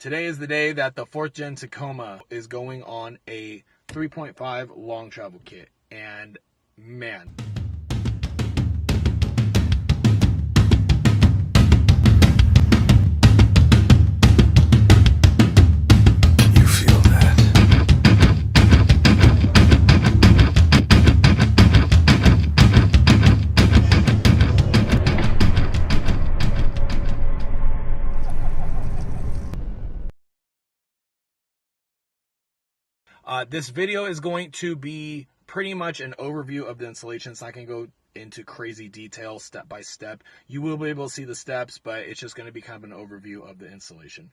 Today is the day that the 4th gen Tacoma is going on a 3.5 long travel kit, and man. You feel that? This video is going to be pretty much an overview of the installation, so I can go into crazy detail step by step. You will be able to see the steps, but it's just going to be kind of an overview of the installation.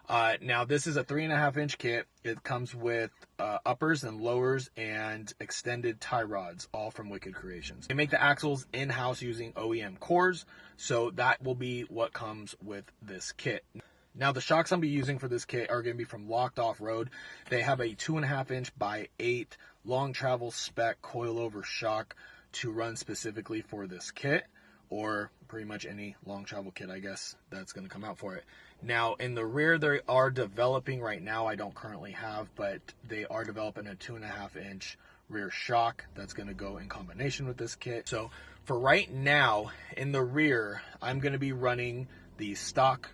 Now, this is a 3.5-inch kit. It comes with uppers and lowers and extended tie rods, all from Wicked Creations. They make the axles in-house using OEM cores, so that will be what comes with this kit. Now, the shocks I'm be using for this kit are going to be from Lockedoffroad. They have a 2.5-inch by 8 long travel spec coilover shock to run specifically for this kit, or pretty much any long travel kit, I guess, that's going to come out for it. Now, in the rear, they are developing right now, I don't currently have, but they are developing a 2.5-inch rear shock that's going to go in combination with this kit. So for right now, in the rear, I'm going to be running the stock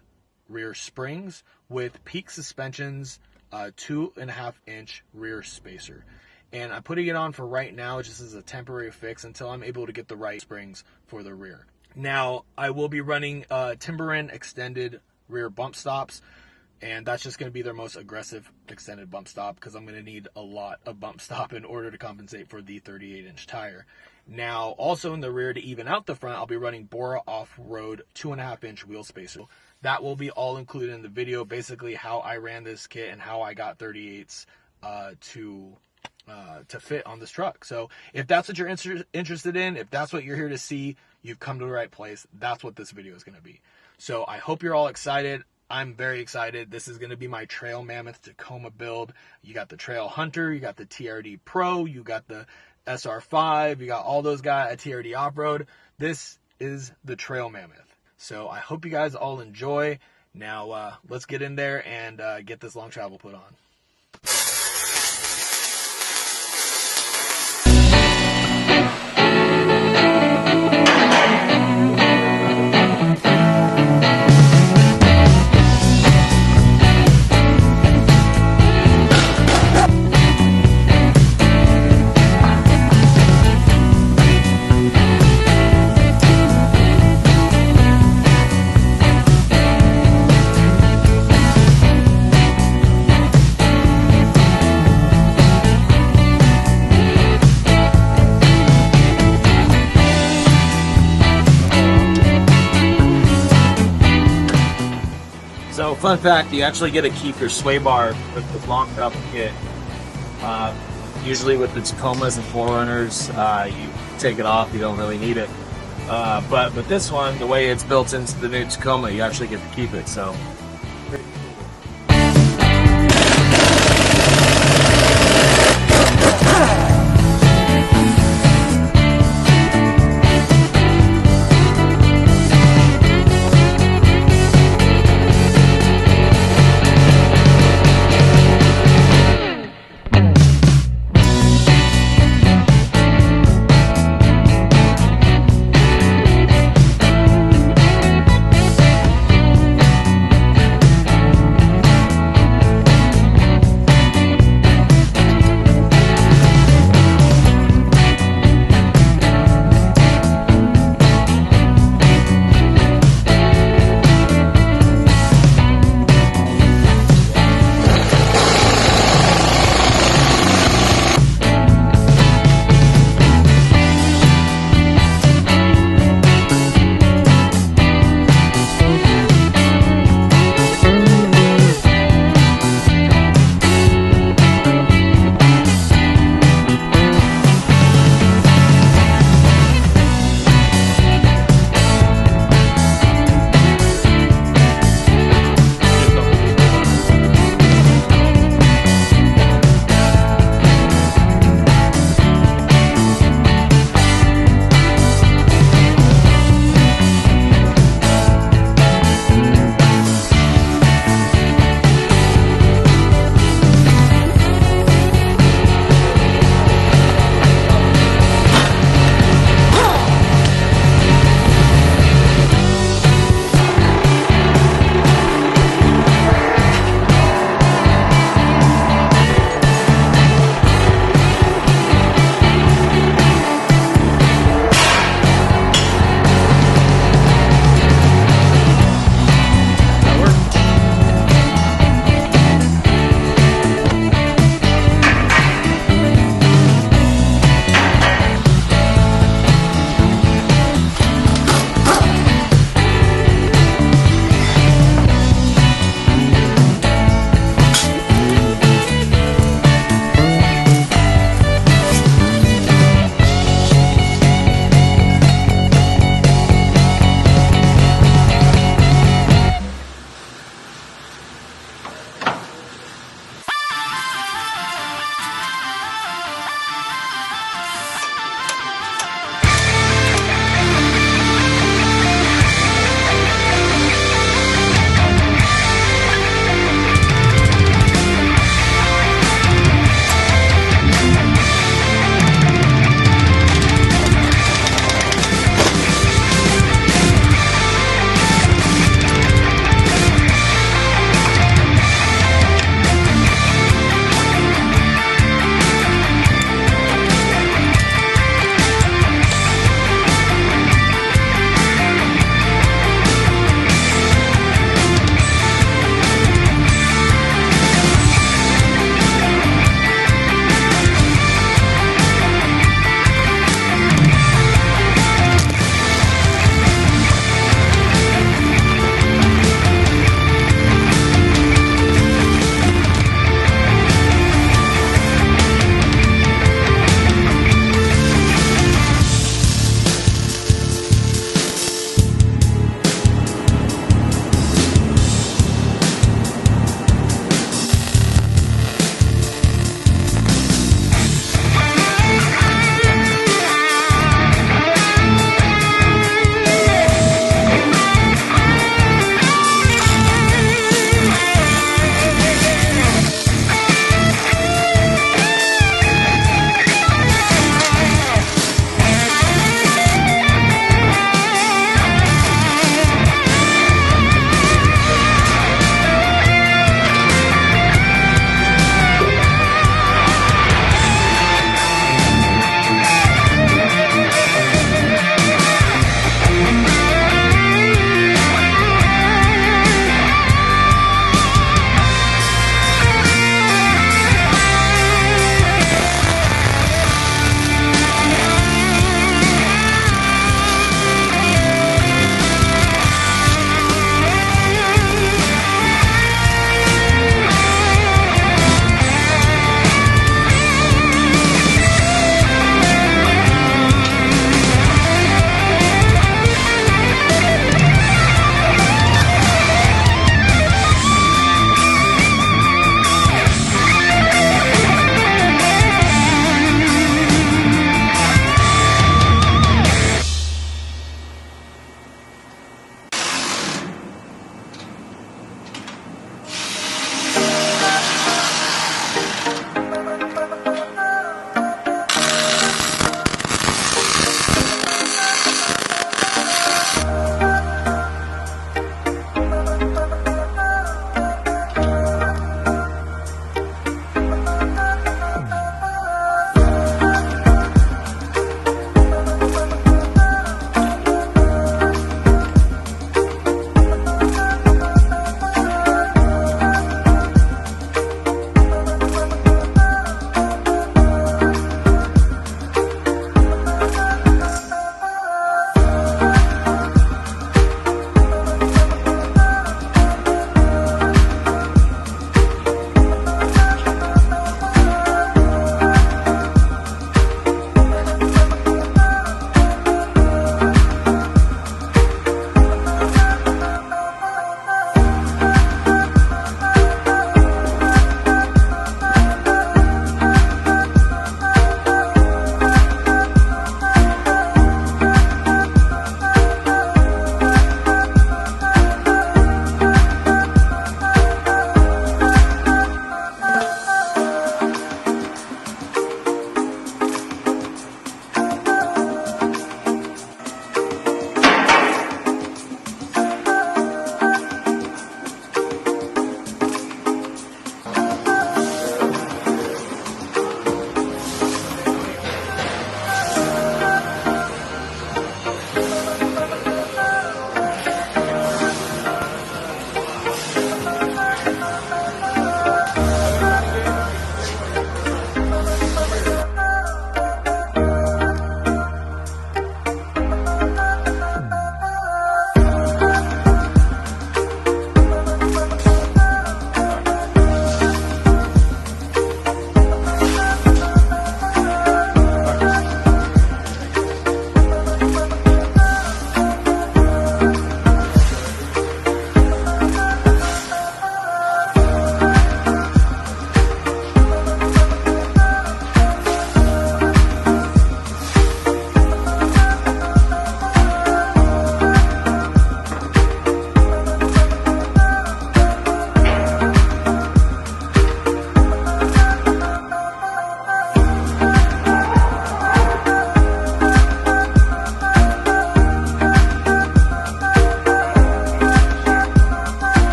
rear springs with Peak Suspension's 2.5-inch rear spacer, and I'm putting it on for right now just as a temporary fix until I'm able to get the right springs for the rear. Now, I will be running Timberen extended rear bump stops, and that's just going to be their most aggressive extended bump stop because I'm going to need a lot of bump stop in order to compensate for the 38-inch tire. Now, also in the rear, to even out the front, I'll be running Bora off-road 2.5-inch wheel spacer. That will be all included in the video, basically how I ran this kit and how I got 38s to fit on this truck. So if that's what you're interested in, if that's what you're here to see, you've come to the right place. That's what this video is going to be. So I hope you're all excited. I'm very excited. This is going to be my Trail Mammoth Tacoma build. You got the Trail Hunter, you got the TRD Pro, you got the SR5, you got all those guys at TRD Off-Road. This is the Trail Mammoth. So I hope you guys all enjoy. Now let's get in there and get this long travel put on. So, fun fact, you actually get to keep your sway bar with the long travel kit. Usually with the Tacomas and 4Runners, you take it off, you don't really need it. But with this one, the way it's built into the new Tacoma, you actually get to keep it. So.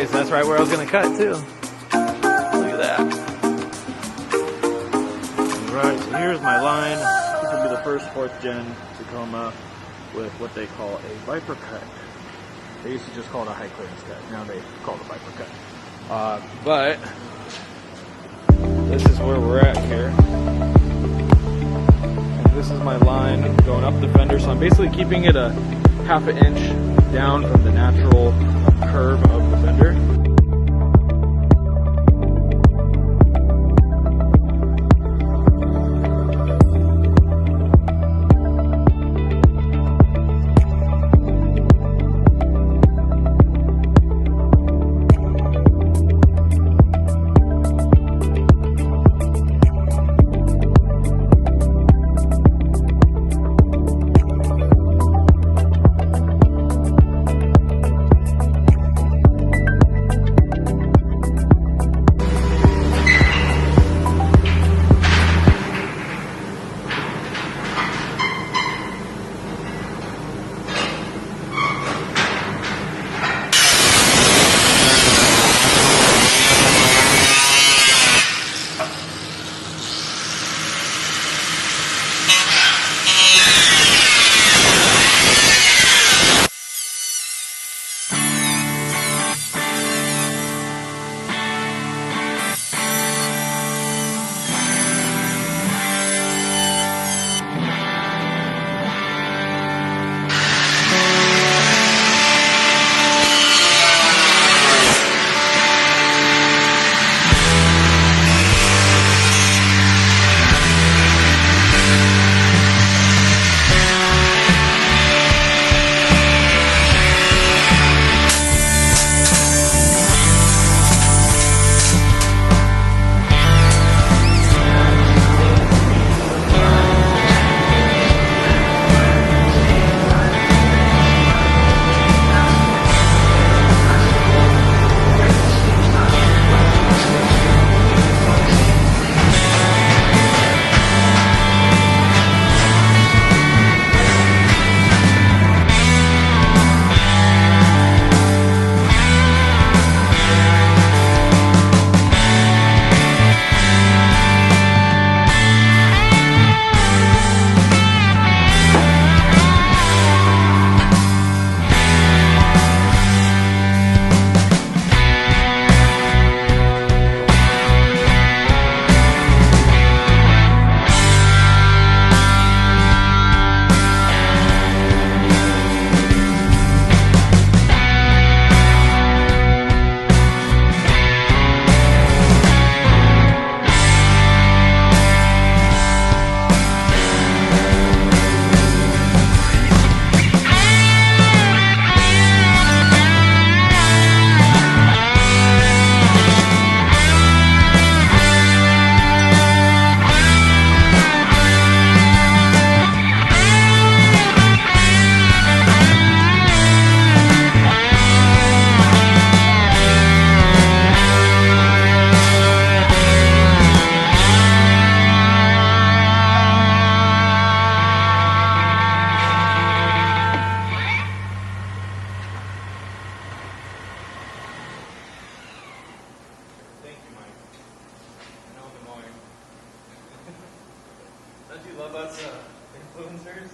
Okay, so that's right where I was gonna cut too. Look at that. Alright, so here's my line. This will be the first 4th gen Tacoma with what they call a Viper cut. They used to just call it a high clearance cut. Now they call it a Viper cut. But this is where we're at here. And this is my line going up the fender. So I'm basically keeping it a ½ inch down from the natural curve of the fender. influencers.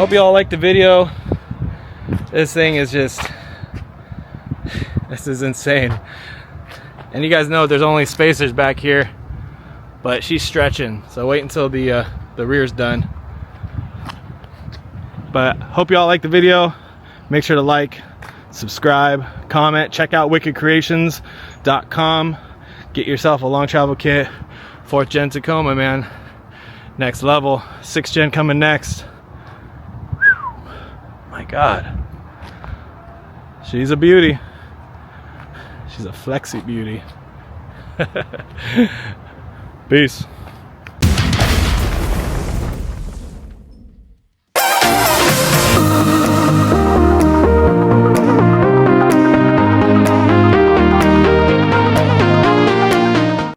hope you all liked the video. This thing is just, this is insane. And you guys know there's only spacers back here, but she's stretching, so wait until the rear's done. But hope you all like the video. Make sure to like, subscribe, comment, check out wickedcreations.com. Get yourself a long travel kit. 4th gen Tacoma, man. Next level. 6th gen coming next. My God. She's a beauty. She's a flexi beauty. Peace.